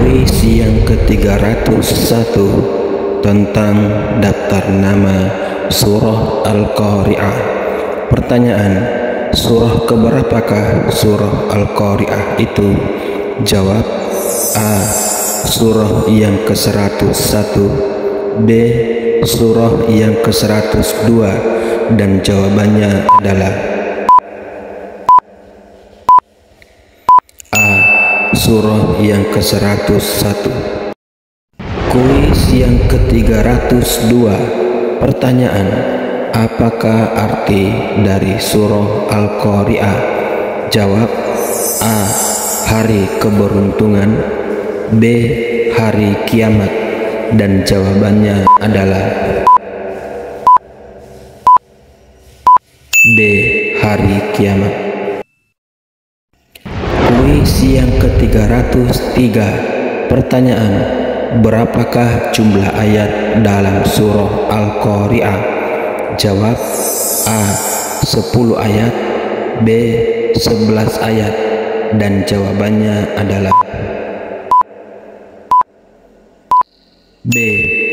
Kuis yang ke-301 tentang daftar nama Surah Al-Qari'ah. Pertanyaan: surah keberapakah Surah Al-Qari'ah itu? Jawab: A. Surah yang ke-101, B. Surah yang ke-102, dan jawabannya adalah A. Surah yang ke-101. Kuis yang ke-302. Pertanyaan: apakah arti dari surah Al-Qari'ah? Jawab: A. Hari keberuntungan, B. Hari kiamat, dan jawabannya adalah B. Hari kiamat. Kuis yang ke-303. Pertanyaan: berapakah jumlah ayat dalam surah Al-Qari'ah? Jawab: A. 10 ayat, B. 11 ayat, dan jawabannya adalah B.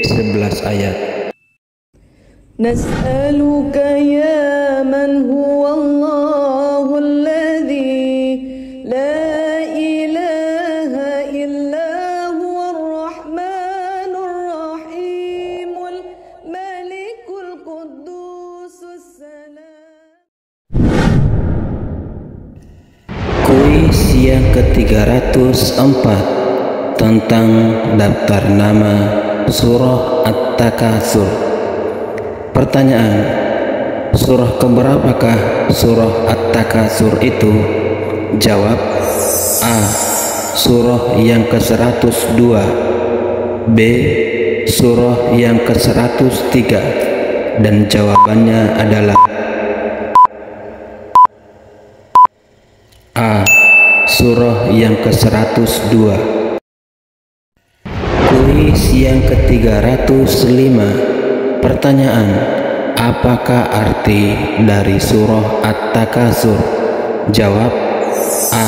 11 ayat. Nas'aluka ya man huwa Allahu alladhi la ilaha illa huwa ar-rahmanur rahimul malikul quddusus salam. Kuis yang ke-304 tentang daftar nama surah At-Takatsur. Pertanyaan: surah keberapakah surah At-Takatsur itu? Jawab: A. Surah yang ke-102, B. Surah yang ke-103, dan jawabannya adalah A. Surah yang ke-102. Kuis yang ke-305. Pertanyaan: apakah arti dari surah At-Takatsur? Jawab: A.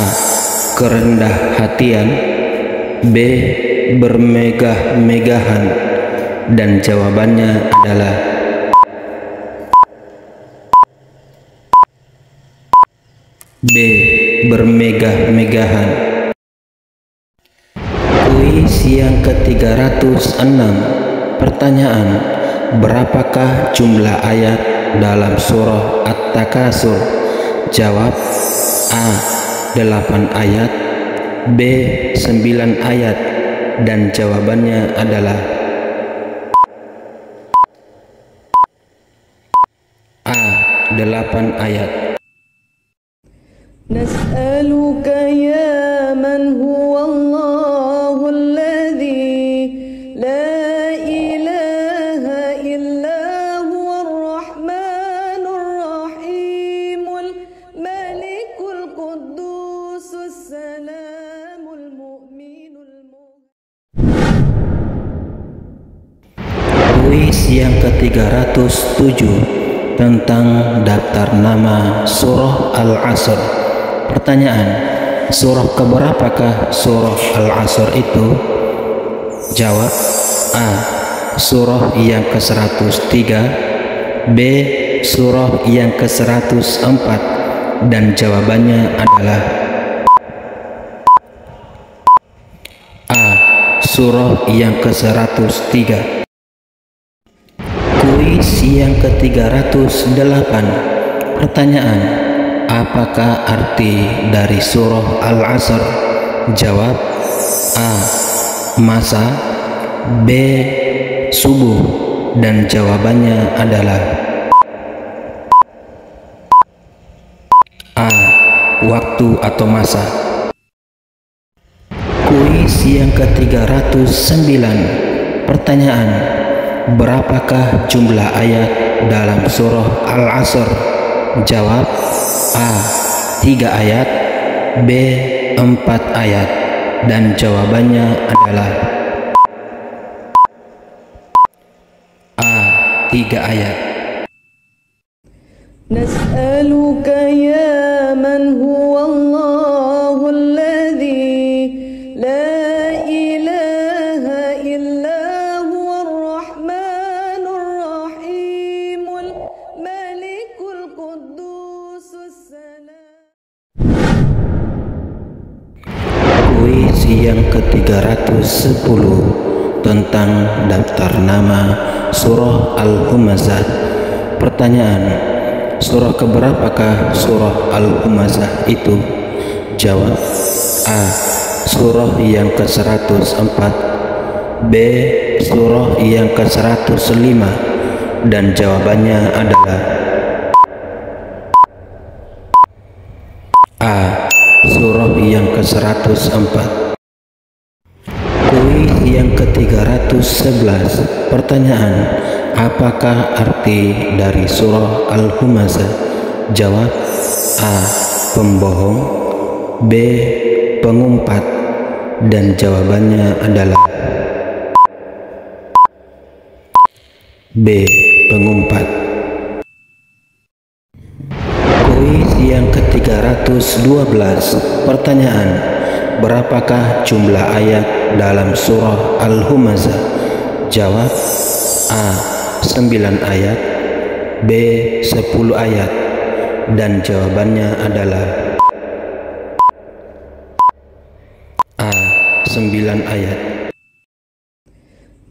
Kerendah hatian, B. Bermegah-megahan, dan jawabannya adalah B. Bermegah-megahan. Kuis yang ke-306. Pertanyaan: berapakah jumlah ayat dalam surah At-Takatsur? Jawab: A. 8 ayat, B. 9 ayat, dan jawabannya adalah A. 8 ayat. Nas'aluka ya man huwa Allahu alladhi la ilaha illa huwa ar-rahmanur rahimul malikul quddusus salamul mu'minul Kuis yang ke-307 tentang daftar nama surah Al-Asr. Pertanyaan: surah keberapakah surah Al-Asr itu? Jawab: A. Surah yang ke-103, B. Surah yang ke-104, dan jawabannya adalah A. Surah yang ke-103. Kuis yang ke-308. Pertanyaan: apakah arti dari surah Al-Asr? Jawab: A. Masa, B. Subuh, dan jawabannya adalah A. Waktu atau masa. Kuis yang ke-309. Pertanyaan: berapakah jumlah ayat dalam surah Al-Asr? Jawab: A. 3 ayat, B. 4 ayat, dan jawabannya adalah A. 3 ayat. Nas'aluka ya man huwa Allahu alladhi la ilaha Kuis yang ke-310 tentang daftar nama surah Al-Humazah. Pertanyaan: surah keberapakah surah Al-Humazah itu? Jawab: A. Surah yang ke-104, B. Surah yang ke-105, dan jawabannya adalah A. Surah yang ke-104. Kuis yang ke-311. Pertanyaan: apakah arti dari surah Al-Humazah? Jawab: A. Pembohong, B. Pengumpat, dan jawabannya adalah B. Pengumpat. Kuis yang ke-312. Pertanyaan: berapakah jumlah ayat dalam surah Al-Humazah? Jawab: A. 9 ayat, B. 10 ayat, dan jawabannya adalah A. 9 ayat.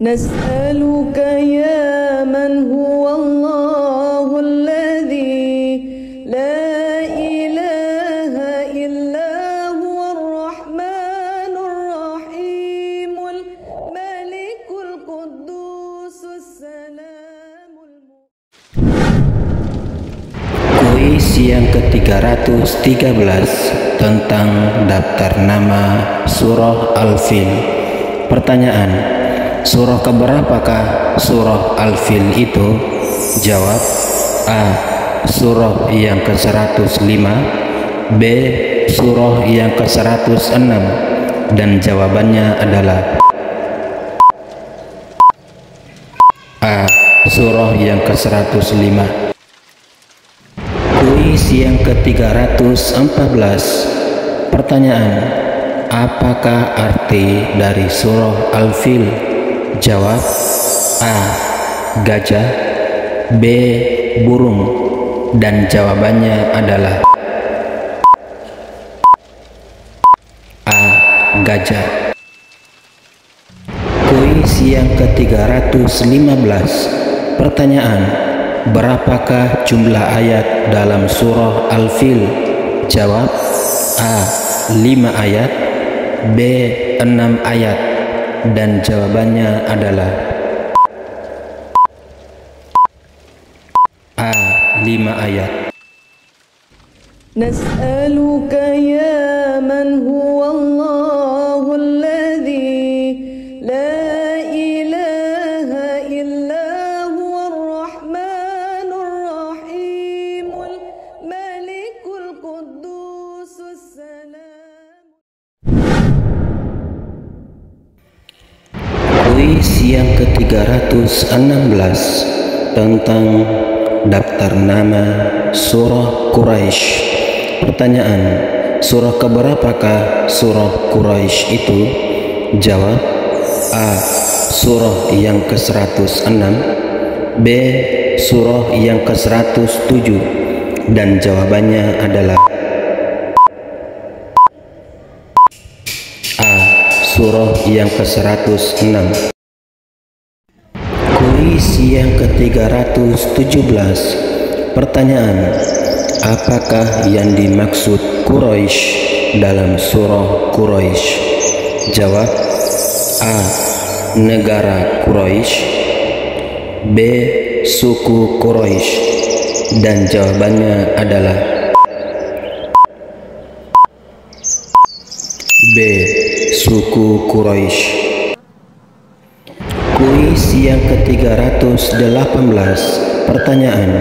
Nas'aluka ya man huwa Allahul ladzi la ilaha illa huwar rahmanur rahimul malikul quddusus salamul. Kuis yang ke-313 tentang daftar nama surah Al-Fil. Pertanyaan: surah keberapakah surah Al-Fil itu? Jawab: A. Surah yang ke-105, B. Surah yang ke-106, dan jawabannya adalah A. Surah yang ke-105. Kuis yang ke-314. Pertanyaan: apakah arti dari surah Al-Fil? Jawab: A. Gajah, B. Burung, dan jawabannya adalah A. Gajah. Kuis yang ke-315. Pertanyaan: berapakah jumlah ayat dalam surah Al-Fil? Jawab: A. 5 ayat, B. 6 ayat, dan jawabannya adalah A. 5 ayat. Nas'aluka ya man huwa Allahul ladzi la ilaha illa huwar rahmanur rahimul malikul quddusus salam. Kuis yang ke-316 tentang daftar nama surah Quraisy. Pertanyaan: surah keberapakah surah Quraisy itu? Jawab: A. Surah yang ke-106, B. Surah yang ke-107, dan jawabannya adalah A. Surah yang ke-106. Kuis yang ke-317. Pertanyaan: apakah yang dimaksud Quraisy dalam surah Quraisy? Jawab: A. Negara Quraisy, B. Suku Quraisy, dan jawabannya adalah B. Suku Quraisy. Kuis yang ke-318. Pertanyaan: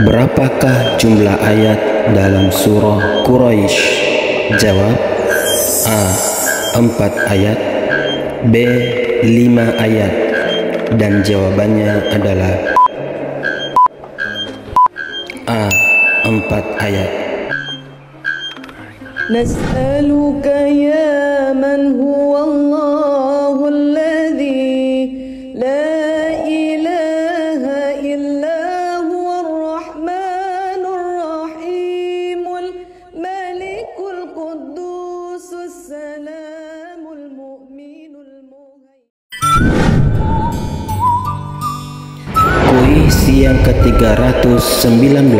berapakah jumlah ayat dalam surah Quraisy? Jawab: A. 4 ayat, B. 5 ayat, dan jawabannya adalah A. 4 ayat. Nas'aluka ya man huwa Allahul ladzi la ilaha illa huwar rahmanur rahimul malikul quddusus salam. Kuis yang ke-319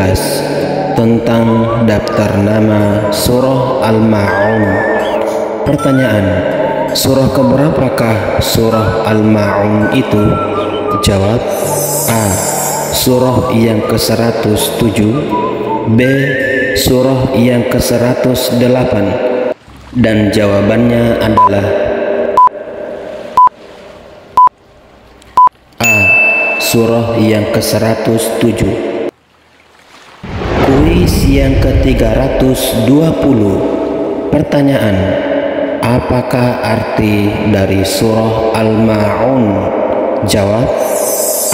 tentang daftar nama surah Al-Ma'un. Pertanyaan: surah keberapakah surah Al-Ma'un itu? Jawab: A. Surah yang ke-107, B. Surah yang ke-108, dan jawabannya adalah A. Surah yang ke-107. Kuis yang ke-320. Pertanyaan: apakah arti dari surah Al-Ma'un? Jawab: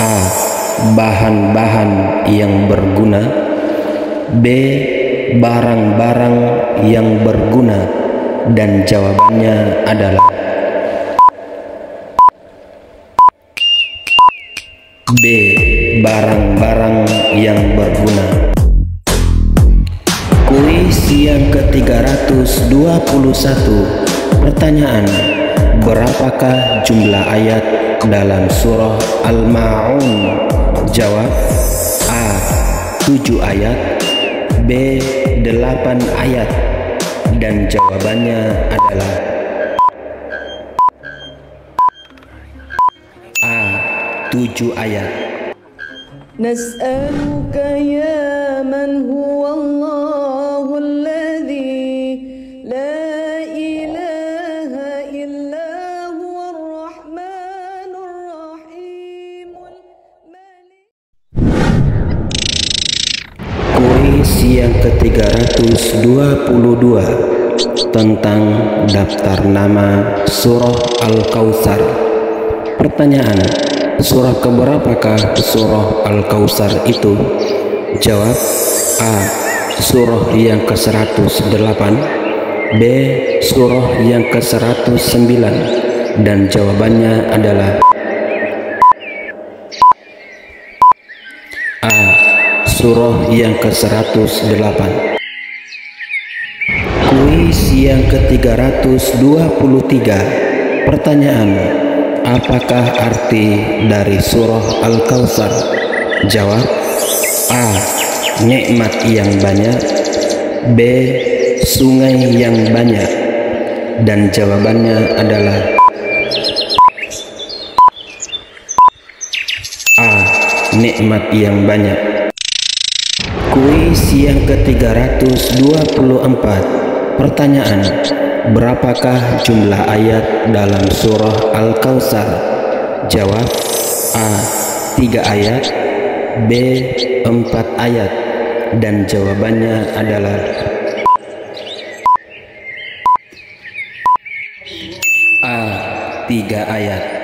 A. Bahan-bahan yang berguna, B. Barang-barang yang berguna, dan jawabannya adalah B. Barang-barang yang berguna. Kuis yang ke-321. Pertanyaan: berapakah jumlah ayat dalam surah Al-Ma'un? Jawab: A. 7 ayat, B. 8 ayat, dan jawabannya adalah A. 7 ayat. Nas'aluka ya man huwa Allahul ladzi la ilaha illa huwar rahmanur rahimul malik. Kuis yang ke-322 tentang daftar nama surah Al-Kautsar. Pertanyaan: surah keberapakah surah Al-Kautsar itu? Jawab: A. Surah yang ke-108, B. Surah yang ke-109, dan jawabannya adalah A. Surah yang ke-108. Kuis yang ke-323. Pertanyaan: apakah arti dari surah Al-Kautsar? Jawab: A. Nikmat yang banyak, B. Sungai yang banyak, dan jawabannya adalah A. Nikmat yang banyak. Kuis yang ke-324. Pertanyaan: berapakah jumlah ayat dalam surah Al-Kautsar? Jawab: A. 3 ayat, B. 4 ayat, dan jawabannya adalah A. 3 ayat.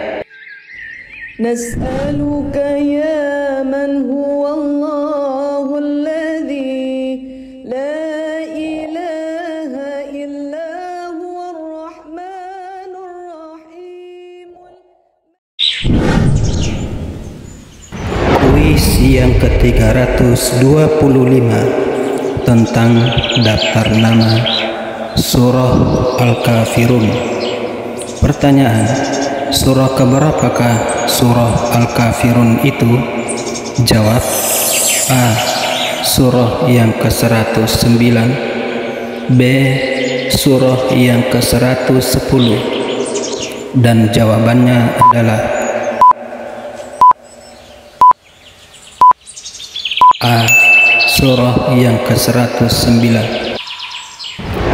Nas'aluka ya man huwa Allahul ladzi la ilaha illa huwar rahmanur rahimul. Kuis yang ke-325 tentang daftar nama surah Al-Kafirun. Pertanyaan: surah keberapakah surah Al-Kafirun itu? Jawab: A. Surah yang ke-109, B. Surah yang ke-110, dan jawabannya adalah A. Surah yang ke-109.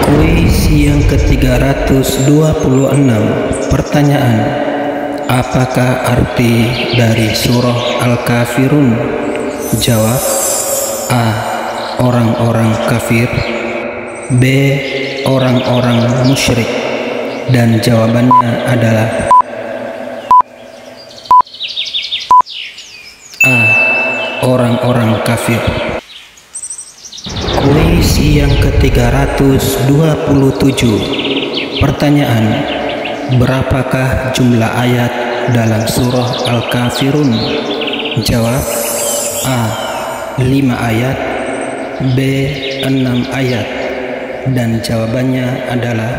Kuis yang ke-326. Pertanyaan: apakah arti dari surah Al-Kafirun? Jawab: A. Orang-orang kafir, B. Orang-orang musyrik, dan jawabannya adalah A. Orang-orang kafir. Kuis yang ke-327. Pertanyaan: berapakah jumlah ayat dalam surah Al-Kafirun? Jawab: A. 5 ayat, B. 6 ayat, dan jawabannya adalah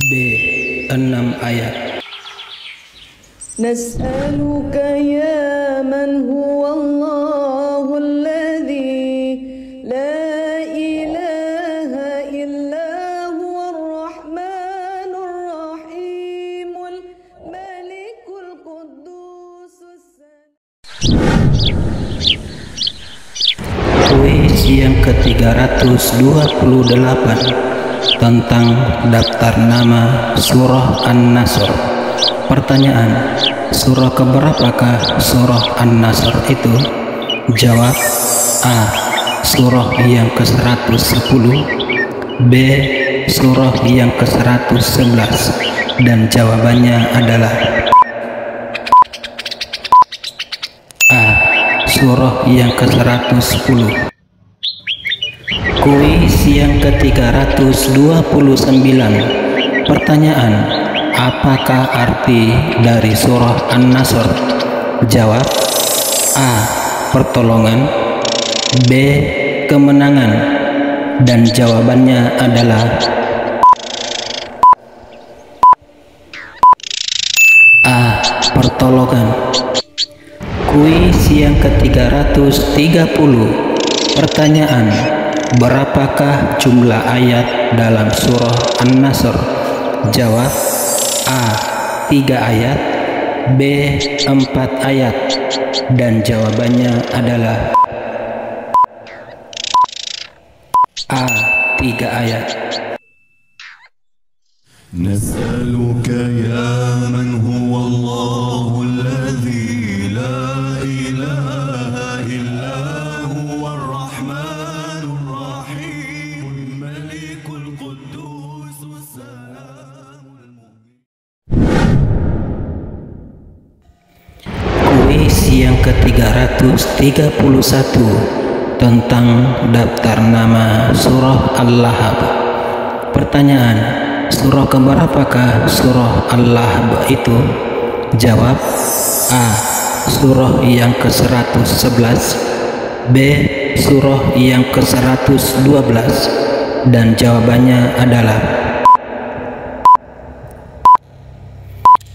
B. 6 ayat. نسألك يا من هو الله الذي لا إله إلا هو الرحمن الرحيم الملك القدوس Kuis yang ke-328 tentang daftar nama Surah An-Nasr. Pertanyaan: surah keberapakah Surah An-Nasr itu? Jawab: A. Surah yang ke-110, B. Surah yang ke-111, dan jawabannya adalah A. Surah yang ke-110. Kuis yang ke-329. Pertanyaan: apakah arti dari surah An-Nasr? Jawab: A. Pertolongan, B. Kemenangan, dan jawabannya adalah A. Pertolongan. Kuis yang ke-330. Pertanyaan: berapakah jumlah ayat dalam surah An-Nasr? Jawab: A. 3 ayat, B. 4 ayat, dan jawabannya adalah A. 3 ayat. نسألك يا من هو الله الذي لا إله إلا هو الرحمن الرحيم الملك القدوس السلام المؤمن. Kuis yang ke-331 tentang daftar nama surah Al-Lahab. Pertanyaan: surah keberapakah surah Al-Lahab itu? Jawab: A. Surah yang ke-111, B. Surah yang ke-112, dan jawabannya adalah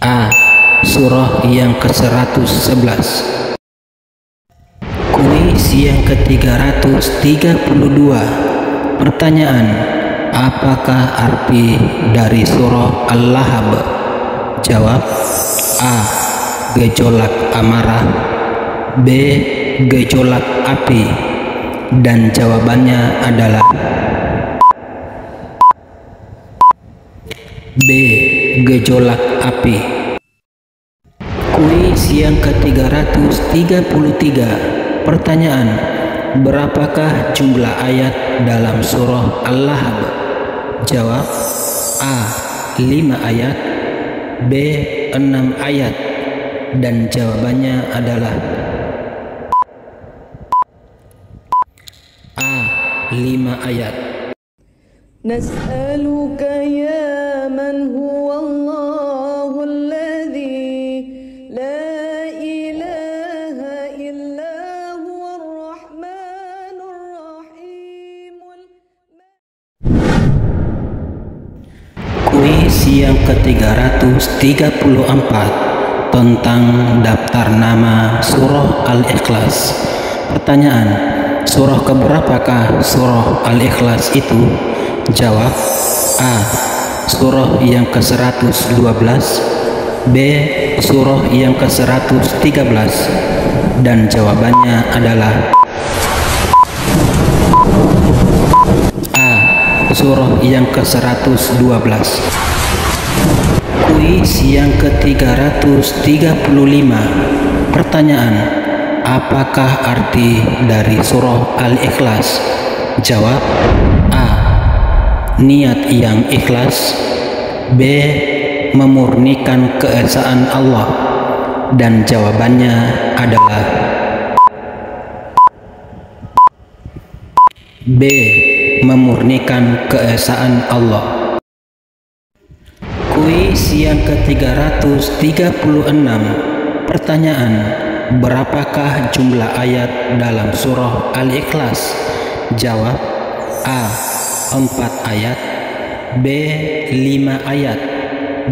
A. Surah yang ke-111. Kuis yang ke-332. Pertanyaan: apakah arti dari surah Al-Lahab? Jawab: A. Gejolak amarah, B. Gejolak api, dan jawabannya adalah B. Gejolak api. Kuis yang ke-333. Pertanyaan: berapakah jumlah ayat dalam surah Al-Lahab? Jawab: A. 5 ayat, B. 6 ayat, dan jawabannya adalah A. 5 ayat. نسألك يا من هو الله الذي لا إله إلا هو الرحمن الرحيم. Kuis yang ke-334 tentang daftar nama surah Al-Ikhlas. Pertanyaan: surah keberapakah surah Al-Ikhlas itu? Jawab: A. Surah yang ke-112, B. Surah yang ke-113, dan jawabannya adalah A. Surah yang ke-112. Kuis yang ke-335. Pertanyaan: apakah arti dari surah Al-Ikhlas? Jawab: A. Niat yang ikhlas, B. Memurnikan keesaan Allah, dan jawabannya adalah B. Memurnikan keesaan Allah. Kuis yang ke-336. Pertanyaan: berapakah jumlah ayat dalam surah Al-Ikhlas? Jawab: A. 4 ayat, B. 5 ayat,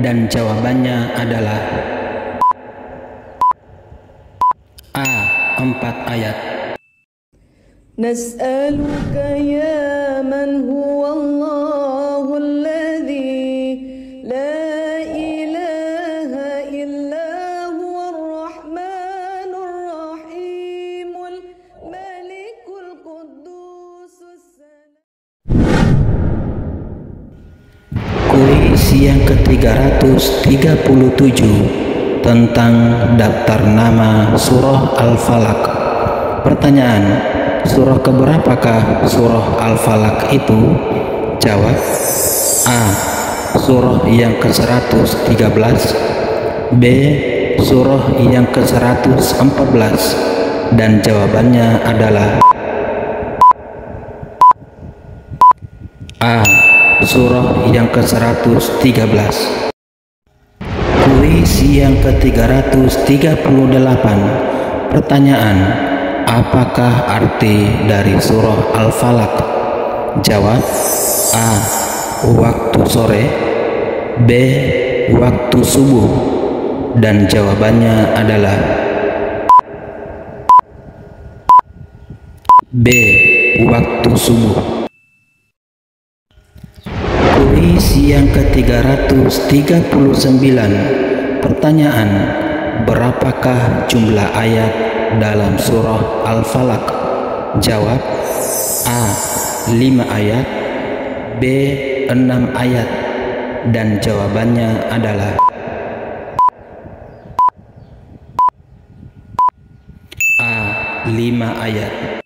dan jawabannya adalah 4 ayat. نسألك يا من هو الله الذي لا إله إلا هو الرحمن الرحيم الملك القدوس السلام. Kuis yang ke-337 tentang daftar nama surah Al-Falaq. Pertanyaan, surah keberapakah surah Al-Falaq itu? Jawab: A. Surah yang ke-113, B. Surah yang ke-114, dan jawabannya adalah A. Surah yang ke-113. Kuis yang ke-338. Pertanyaan, apakah arti dari surah Al-Falaq? Jawab: A. Waktu sore, B. Waktu subuh, dan jawabannya adalah B. Waktu subuh. Kuis yang ke-339. Pertanyaan, berapakah jumlah ayat dalam surah Al-Falaq? Jawab: A. 5 ayat, B. 6 ayat, dan jawabannya adalah A. 5 ayat.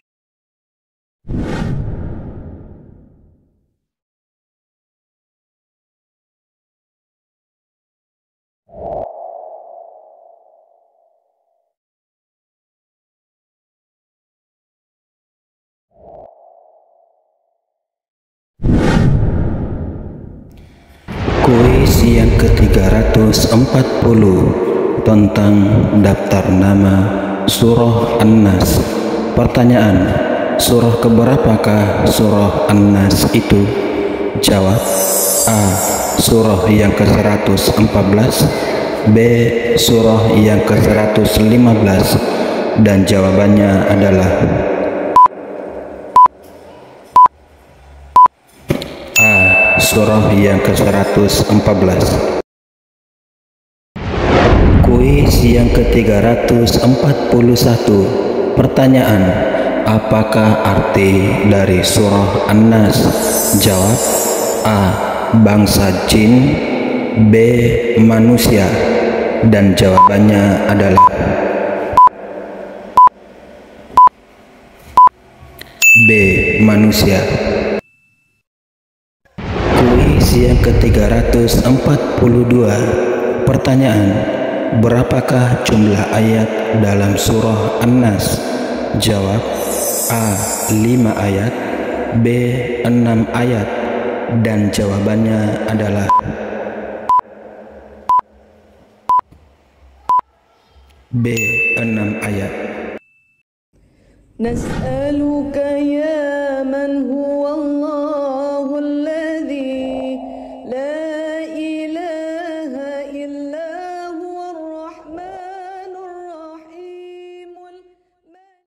Kuis yang ke-340 tentang daftar nama surah An-Nas. Pertanyaan, surah keberapakah surah An-Nas itu? Jawab: A. Surah yang ke-114, B. Surah yang ke-115, dan jawabannya adalah A. Surah yang ke-114. Kuis yang ke-341. Pertanyaan, apakah arti dari surah An-Nas? Jawab: A. Bangsa jin, B. Manusia, dan jawabannya adalah B. Manusia. Kuis yang ke-342. Pertanyaan, berapakah jumlah ayat dalam surah An-Nas? Jawab: A. 5 ayat, B. 6 ayat, dan jawabannya adalah B. 6 ayat. نسألك يا من هو